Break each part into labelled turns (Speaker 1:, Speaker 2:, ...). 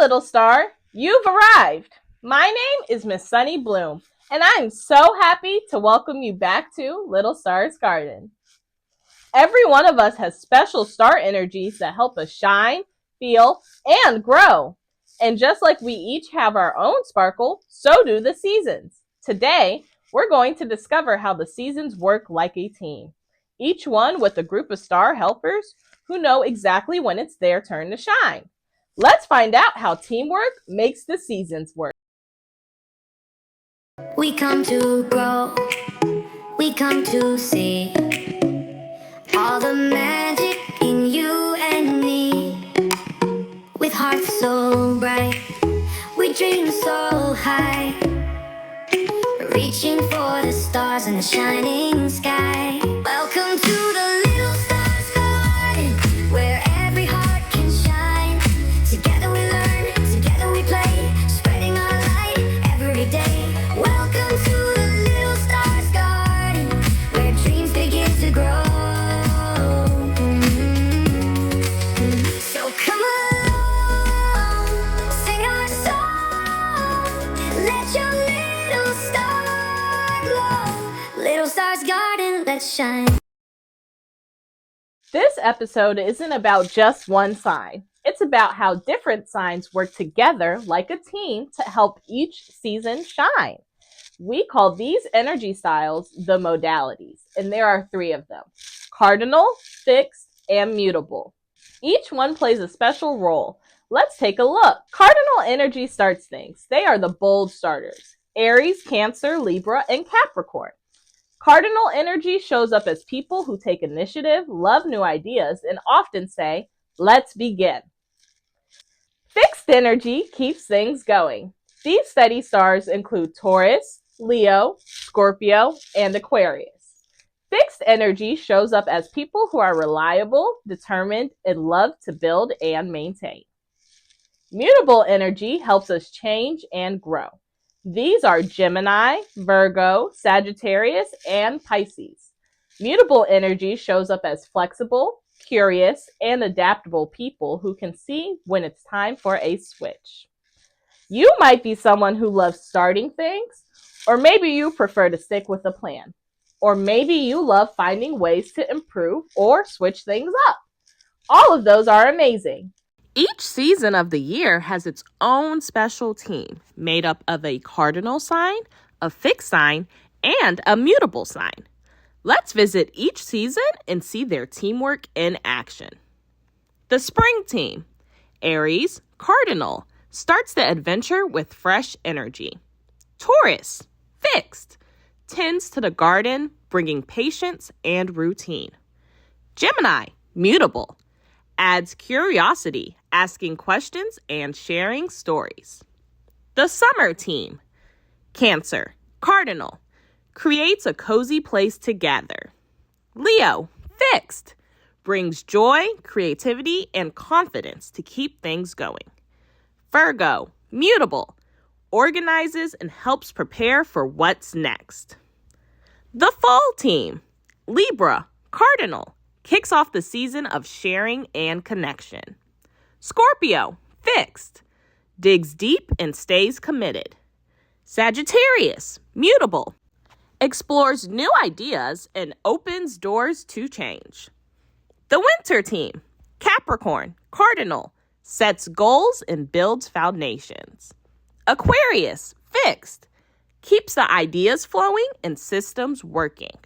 Speaker 1: little star. You've arrived. My name is Miss Sunny Bloom, and I'm so happy to welcome you back to Little Star's Garden. Every one of us has special star energies that help us shine, feel, and grow. And just like we each have our own sparkle, so do the seasons. Today, we're going to discover how the seasons work like a team, each one with a group of star helpers who know exactly when it's their turn to shine. Let's find out how teamwork makes the seasons work.
Speaker 2: We come to grow, we come to see all the magic in you and me. With hearts so bright, we dream so high, reaching for the stars in the shining sky. Welcome to the Little Stars Garden, where every heart can shine. Together we learn, together we play, spreading our light every day. Welcome to the Little Stars Garden, where dreams begin to grow. So come along, sing our song, let your little star glow. Little Stars Garden, let's shine.
Speaker 1: This episode isn't about just one sign. It's about how different signs work together like a team to help each season shine. We call these energy styles the modalities, and there are 3 of them: Cardinal, Fixed, and Mutable. Each one plays a special role. Let's take a look. Cardinal energy starts things. They are the bold starters: Aries, Cancer, Libra, and Capricorn. Cardinal energy shows up as people who take initiative, love new ideas, and often say, "Let's begin." Fixed energy keeps things going. These steady stars include Taurus, Leo, Scorpio, and Aquarius. Fixed energy shows up as people who are reliable, determined, and love to build and maintain. Mutable energy helps us change and grow. These are Gemini, Virgo, Sagittarius, and Pisces. Mutable energy shows up as flexible, curious, and adaptable people who can see when it's time for a switch. You might be someone who loves starting things, or maybe you prefer to stick with a plan, or maybe you love finding ways to improve or switch things up. All of those are amazing. Each season of the year has its own special team made up of a cardinal sign, a fixed sign, and a mutable sign. Let's visit each season and see their teamwork in action. The spring team, Aries, Cardinal, starts the adventure with fresh energy. Taurus, fixed, tends to the garden, bringing patience and routine. Gemini, mutable, adds curiosity, asking questions and sharing stories. The summer team, Cancer, Cardinal, creates a cozy place to gather. Leo, fixed, brings joy, creativity, and confidence to keep things going. Virgo, mutable, organizes and helps prepare for what's next. The fall team, Libra, Cardinal, kicks off the season of sharing and connection. Scorpio, fixed, digs deep and stays committed. Sagittarius, mutable, explores new ideas and opens doors to change. The winter team, Capricorn, Cardinal, sets goals and builds foundations. Aquarius, fixed, keeps the ideas flowing and systems working.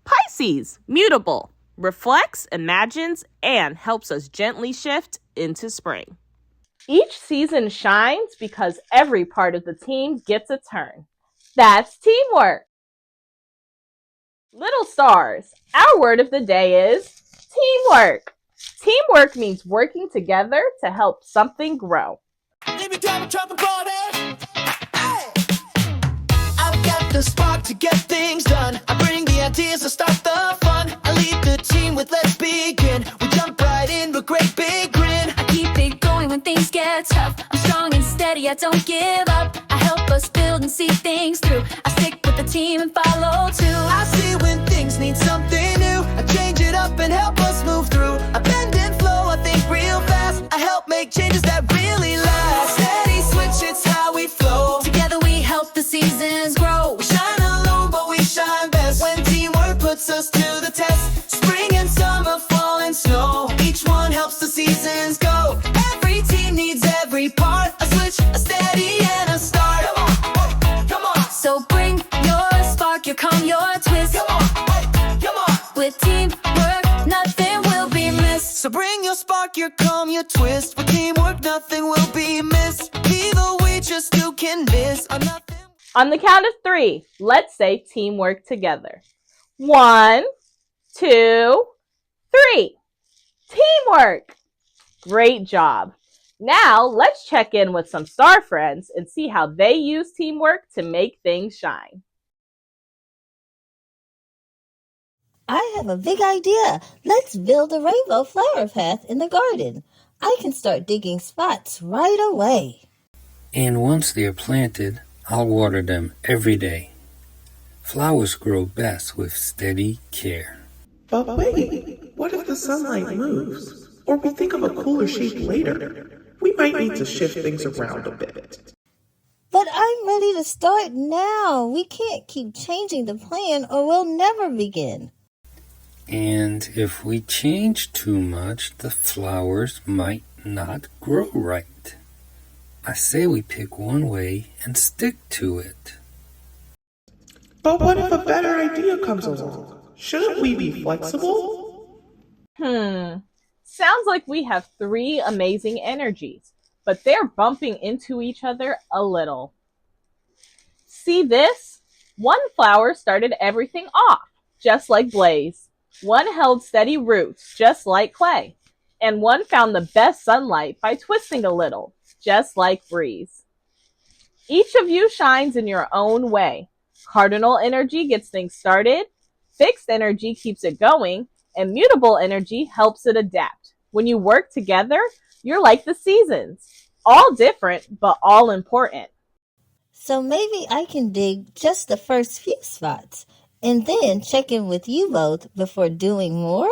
Speaker 1: Pisces, mutable, reflects, imagines, and helps us gently shift into spring. Each season shines because every part of the team gets a turn. That's teamwork. Little stars, our word of the day is teamwork. Teamwork means working together to help something grow.
Speaker 3: Let me drive a trumpet for it. Hey! I've got the spark to get things done. I bring the ideas to start the fun. I lead the team with let's begin. We jump right in with great big grin.
Speaker 2: I keep it going when things get tough. I'm strong and steady, I don't give up. I help us build and see things through. I stick with the team and follow too.
Speaker 3: I see when things need something new. I change it up and help us move through. I bend and flow, I think real fast. I help make changes that really last. you're calm, you twist. With teamwork, nothing will be missed. Either way, just you can miss. Nothing.
Speaker 1: On the count of 3, let's say teamwork together. 1, 2, 3. Teamwork! Great job. Now, let's check in with some star friends and see how they use teamwork to make things shine.
Speaker 4: I have a big idea. Let's build a rainbow flower path in the garden. I can start digging spots right away.
Speaker 5: And once they are planted, I'll water them every day. Flowers grow best with steady care.
Speaker 6: But wait, what if the sunlight moves? Or we think of a cooler shape later? We might need to shift things around a bit.
Speaker 4: But I'm ready to start now. We can't keep changing the plan or we'll never begin.
Speaker 5: And if we change too much, the flowers might not grow right. I say we pick one way and stick to it.
Speaker 6: But what if a better idea comes along? Shouldn't we be flexible?
Speaker 1: Sounds like we have 3 amazing energies, but they're bumping into each other a little. See this? One flower started everything off, just like Blaze. One held steady roots, just like Clay. And one found the best sunlight by twisting a little, just like Breeze. Each of you shines in your own way. Cardinal energy gets things started, fixed energy keeps it going, and mutable energy helps it adapt. When you work together, you're like the seasons. All different, but all important.
Speaker 4: So maybe I can dig just the first few spots and then check in with you both before doing more?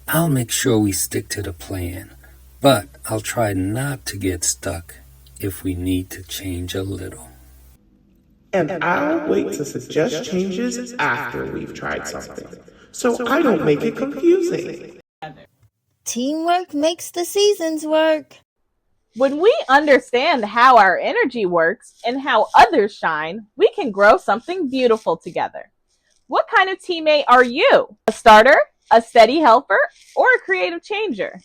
Speaker 5: I'll make sure we stick to the plan, but I'll try not to get stuck if we need to change a little.
Speaker 6: And I'll wait to suggest changes after we've tried something, so I don't make it confusing.
Speaker 4: Teamwork makes the seasons work.
Speaker 1: When we understand how our energy works and how others shine, we can grow something beautiful together. What kind of teammate are you? A starter, a steady helper, or a creative changer?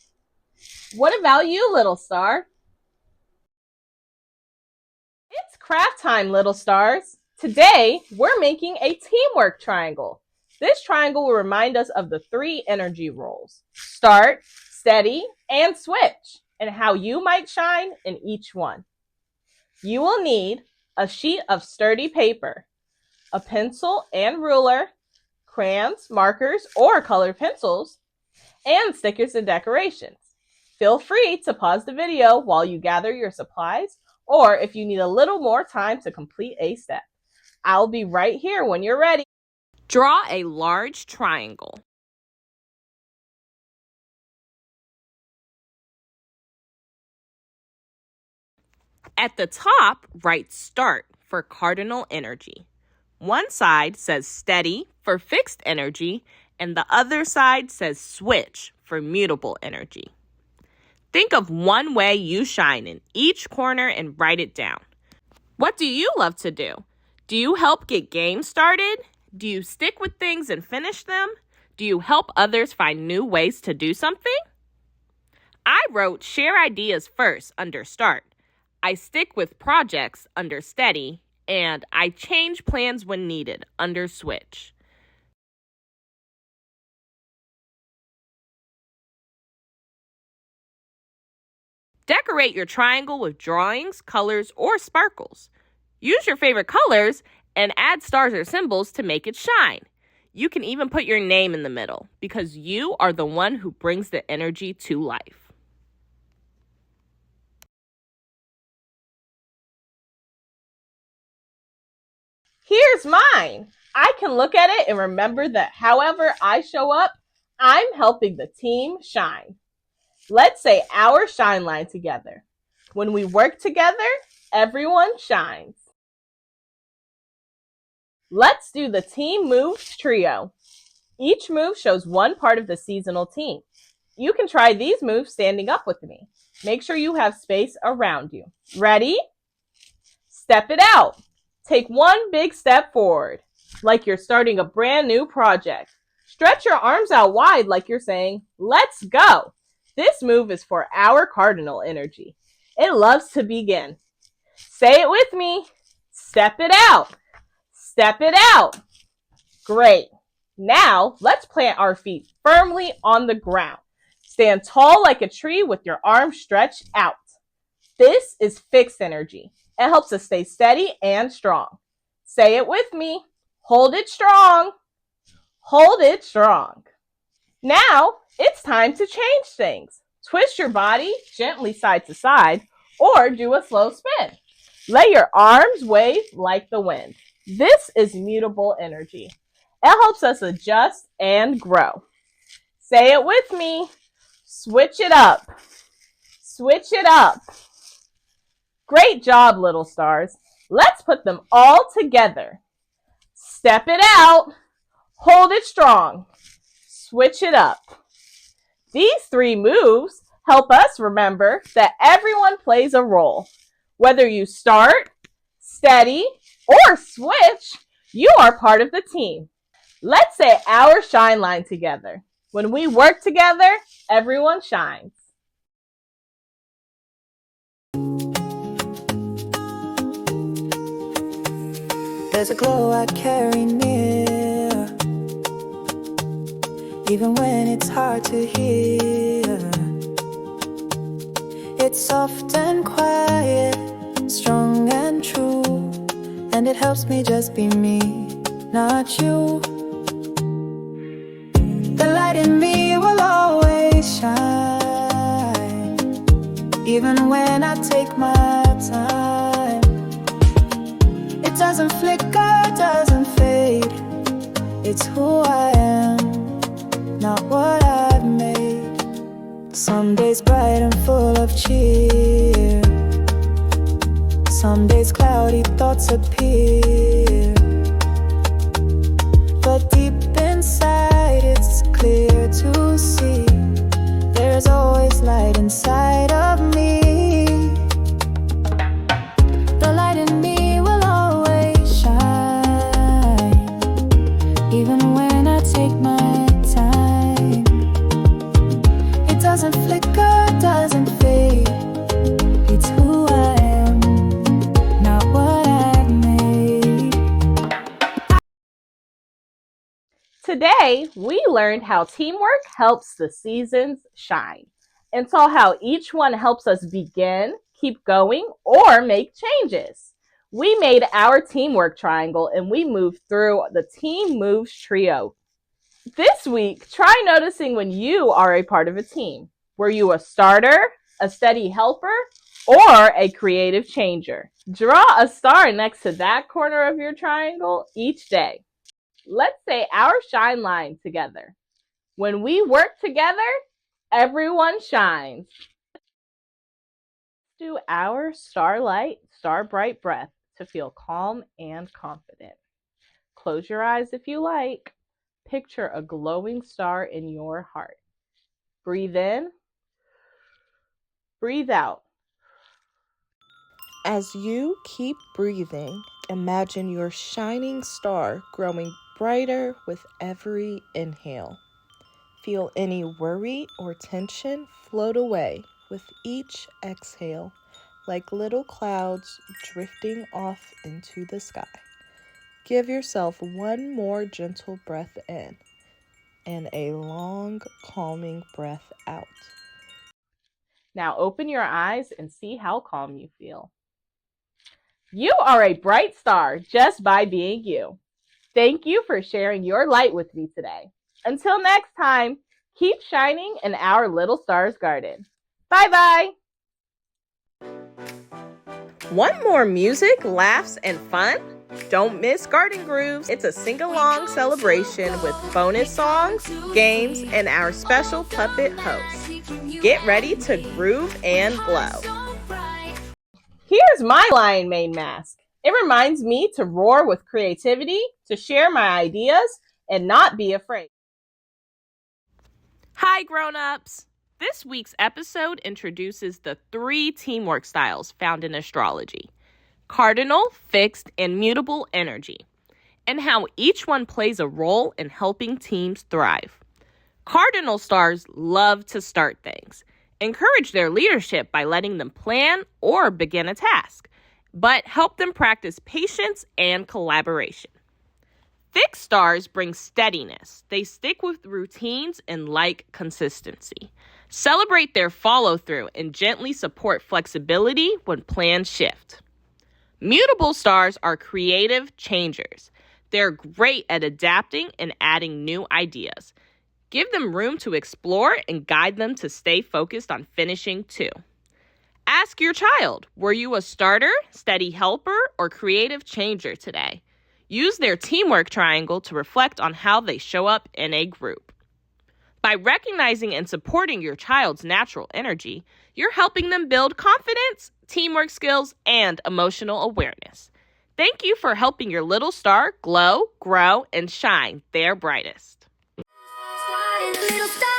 Speaker 1: What about you, little star? It's craft time, little stars. Today, we're making a teamwork triangle. This triangle will remind us of the 3 energy roles: start, steady, and switch, and how you might shine in each one. You will need a sheet of sturdy paper, a pencil and ruler, crayons, markers, or colored pencils, and stickers and decorations. Feel free to pause the video while you gather your supplies, or if you need a little more time to complete a step. I'll be right here when you're ready. Draw a large triangle. At the top, write START for cardinal energy. One side says steady for fixed energy, and the other side says switch for mutable energy. Think of one way you shine in each corner and write it down. What do you love to do? Do you help get games started? Do you stick with things and finish them? Do you help others find new ways to do something? I wrote share ideas first under start. I stick with projects under steady, and I change plans when needed under switch. Decorate your triangle with drawings, colors, or sparkles. Use your favorite colors and add stars or symbols to make it shine. You can even put your name in the middle because you are the one who brings the energy to life. Here's mine. I can look at it and remember that however I show up, I'm helping the team shine. Let's say our shine line together. When we work together, everyone shines. Let's do the team moves trio. Each move shows one part of the seasonal team. You can try these moves standing up with me. Make sure you have space around you. Ready? Step it out. Take one big step forward, like you're starting a brand new project. Stretch your arms out wide like you're saying, let's go. This move is for our cardinal energy. It loves to begin. Say it with me. Step it out. Step it out. Great. Now, let's plant our feet firmly on the ground. Stand tall like a tree with your arms stretched out. This is fixed energy. It helps us stay steady and strong. Say it with me. Hold it strong. Hold it strong. Now, it's time to change things. Twist your body gently side to side or do a slow spin. Let your arms wave like the wind. This is mutable energy. It helps us adjust and grow. Say it with me. Switch it up. Switch it up. Great job, little stars. Let's put them all together. Step it out. Hold it strong. Switch it up. These 3 moves help us remember that everyone plays a role. Whether you start, steady, or switch, you are part of the team. Let's say our shine line together. When we work together, everyone shines.
Speaker 3: There's a glow I carry near, even when it's hard to hear. It's soft and quiet, strong and true, and it helps me just be me, not you. The light in me will always shine, even when I take my time. It doesn't flicker, doesn't fade. It's who I am, not what I've made. Some days bright and full of cheer, some days cloudy thoughts appear, but deep inside it's clear to see there's always light inside of me. The light in me will always shine, even when I take my time. It doesn't flicker, doesn't fade. It's who I am, not what I've made.
Speaker 1: Today, we learned how teamwork helps the seasons shine and saw how each one helps us begin, keep going, or make changes. We made our teamwork triangle and we moved through the Team Moves trio. This week, try noticing when you are a part of a team. Were you a starter, a steady helper, or a creative changer? Draw a star next to that corner of your triangle each day. Let's say our shine line together. When we work together, everyone shines. Do our starlight, star bright breath to feel calm and confident. Close your eyes if you like. Picture a glowing star in your heart. Breathe in, breathe out.
Speaker 7: As you keep breathing, imagine your shining star growing brighter with every inhale. Feel any worry or tension float away with each exhale, like little clouds drifting off into the sky. Give yourself one more gentle breath in and a long, calming breath out.
Speaker 1: Now open your eyes and see how calm you feel. You are a bright star just by being you. Thank you for sharing your light with me today. Until next time, keep shining in our little star's garden. Bye-bye. Want more music, laughs, and fun? Don't miss Garden Grooves. It's a sing-along celebration with bonus songs, games, and our special puppet host. Get ready to groove and glow. Here's my lion mane mask. It reminds me to roar with creativity, to share my ideas, and not be afraid. Hi, grown-ups. This week's episode introduces the 3 teamwork styles found in astrology: Cardinal, Fixed, and Mutable energy, and how each one plays a role in helping teams thrive. Cardinal stars love to start things. Encourage their leadership by letting them plan or begin a task, but help them practice patience and collaboration. Fixed stars bring steadiness. They stick with routines and like consistency. Celebrate their follow-through and gently support flexibility when plans shift. Mutable stars are creative changers. They're great at adapting and adding new ideas. Give them room to explore and guide them to stay focused on finishing too. Ask your child, were you a starter, steady helper, or creative changer today? Use their teamwork triangle to reflect on how they show up in a group. By recognizing and supporting your child's natural energy, you're helping them build confidence, teamwork skills, and emotional awareness. Thank you for helping your little star glow, grow, and shine their brightest.
Speaker 2: Little star.